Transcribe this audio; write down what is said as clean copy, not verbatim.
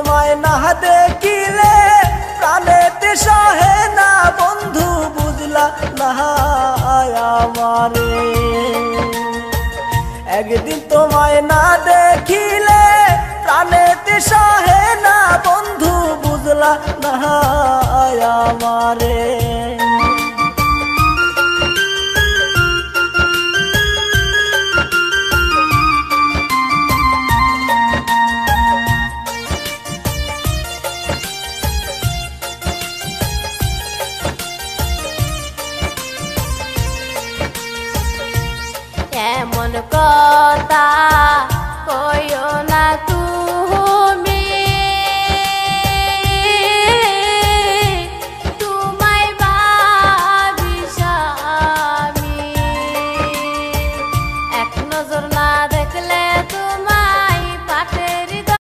তোমায় না দেখিলে প্রাণেতে সহে না বন্ধু বুঝলা না আমারে। একদিন তোমায় না দেখিলে প্রাণেতে সহে না বন্ধু বুঝলা না আমারে। এমন কথা